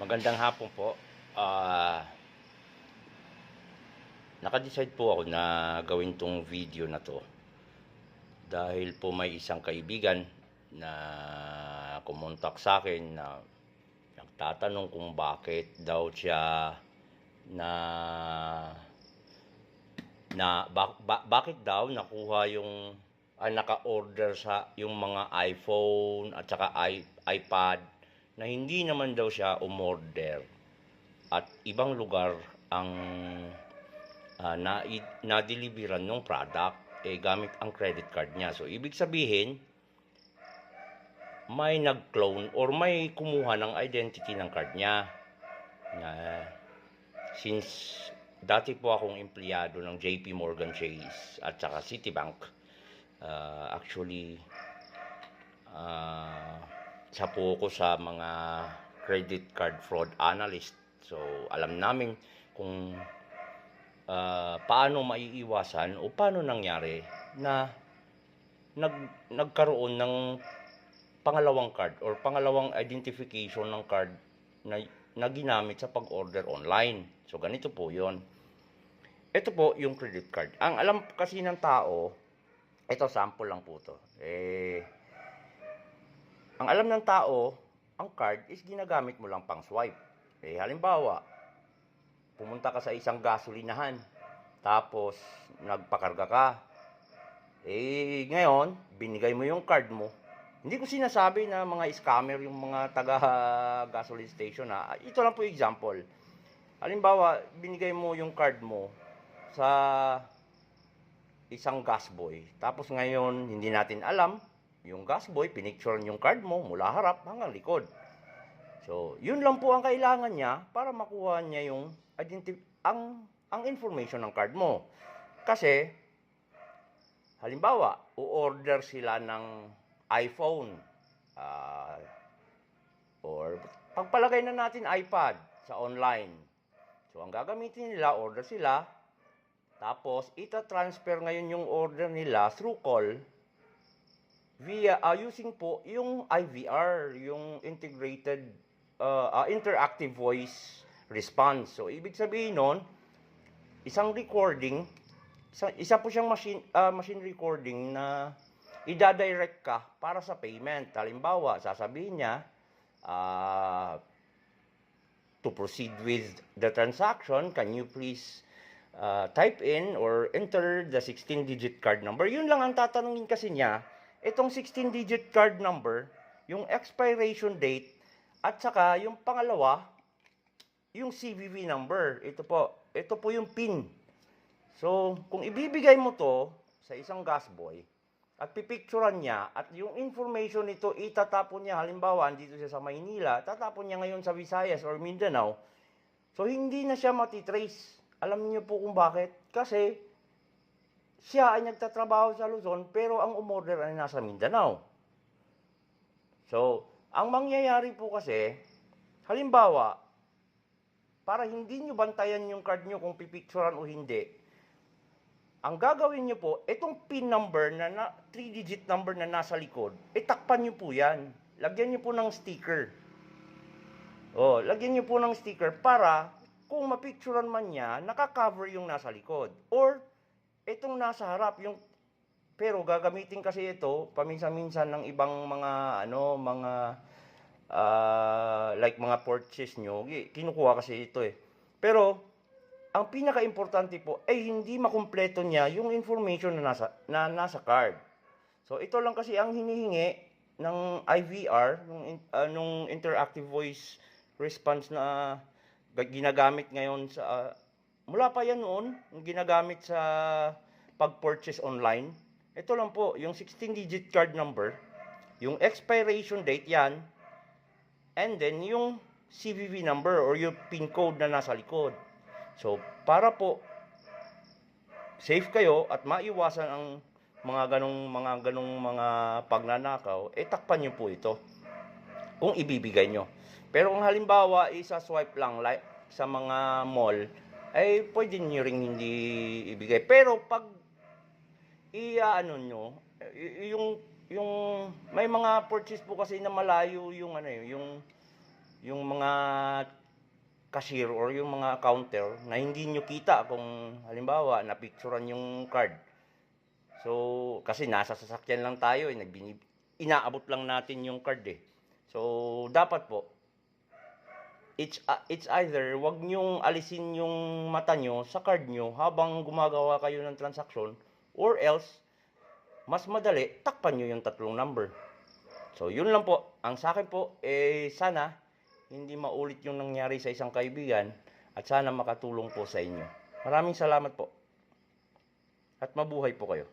Magandang hapon po. Ah, Naka-decide po ako na gawin 'tong video na 'to dahil po may isang kaibigan na kumontak sa akin na nagtatanong kung bakit daw siya na bakit daw nakuha yung naka-order sa yung mga iPhone at saka iPad na hindi naman daw siya umorder at ibang lugar ang na-deliveran ng product gamit ang credit card niya. So ibig sabihin, may nag-clone or may kumuha ng identity ng card niya. Since dati po akong empleyado ng JP Morgan Chase at saka Citibank, actually sa po ko sa mga credit card fraud analyst. So alam namin kung paano maiiwasan o paano nangyari na nagkaroon ng pangalawang card or pangalawang identification ng card na ginamit sa pag-order online. So ganito po 'yon. Ito po yung credit card. Ang alam kasi ng tao, ito sample lang po 'to. Ang alam ng tao, ang card is ginagamit mo lang pang swipe. Halimbawa, pumunta ka sa isang gasolinahan, tapos nagpakarga ka. Ngayon, binigay mo yung card mo. Hindi ko sinasabi na mga scammer yung mga taga-gasoline station ha. Ito lang po example. Halimbawa, binigay mo yung card mo sa isang gasboy. Tapos ngayon, hindi natin alam, yung gasboy, pinicturean yung card mo mula harap hanggang likod. So, yun lang po ang kailangan niya para makuha niya yung ang information ng card mo. Kasi, halimbawa, u-order sila ng iPhone or pagpalagay na natin iPad sa online. So, ang gagamitin nila, order sila, tapos ita-transfer ngayon yung order nila through call via using po yung IVR, yung integrated interactive voice response. So, ibig sabihin nun, isang recording, isa po siyang machine recording na ida-direct ka para sa payment. Halimbawa, sasabihin niya, to proceed with the transaction, can you please type in or enter the 16-digit card number? Yun lang ang tatanungin kasi niya. Itong 16-digit card number, yung expiration date, at saka yung pangalawa, yung CVV number. Ito po yung PIN. So, kung ibibigay mo to sa isang gasboy at pipicturean niya at yung information nito itatapon niya, halimbawa dito siya sa Maynila, tatapon niya ngayon sa Visayas or Mindanao. So, hindi na siya matitrace. Alam niyo po kung bakit? Kasi siya ay nagtatrabaho sa Luzon pero ang umorder ay nasa Mindanao. So, ang mangyayari po kasi, halimbawa, para hindi nyo bantayan yung card nyo kung pipicturean o hindi, ang gagawin nyo po, itong PIN number, 3-digit number na nasa likod, takpan nyo po yan. Lagyan nyo po ng sticker. Lagyan nyo po ng sticker para kung mapicturean man niya, nakakover yung nasa likod. Or, itong nasa harap, pero gagamitin kasi ito paminsan-minsan ng ibang mga like mga purchase nyo, kinukuha kasi ito Pero ang pinaka-importante po ay hindi makumpleto niya yung information na nasa card. So ito lang kasi ang hinihingi ng IVR, nung interactive voice response na ginagamit ngayon mula pa yan noon, ginagamit sa pag-purchase online. Ito lang po, yung 16-digit card number, yung expiration date yan, and then yung CVV number or yung PIN code na nasa likod. So, para po safe kayo at maiwasan ang mga ganong mga pagnanakaw, takpan nyo po ito kung ibibigay nyo. Pero kung halimbawa, isa-swipe lang like sa mga mall, pwede nyo ring hindi ibigay. Pero pag yung may mga purchase po kasi na malayo yung yung mga cashier or yung mga counter na hindi nyo kita kung halimbawa napicturan yung card. So, kasi nasa sasakyan lang tayo, inaabot lang natin yung card eh. So, dapat po, it's either wag nyong alisin yung mata nyo sa card nyo habang gumagawa kayo ng transaksyon, or else, mas madali, takpan nyo yung tatlong number. So, yun lang po. Ang sa akin po, sana hindi maulit yung nangyari sa isang kaibigan at sana makatulong po sa inyo. Maraming salamat po. At mabuhay po kayo.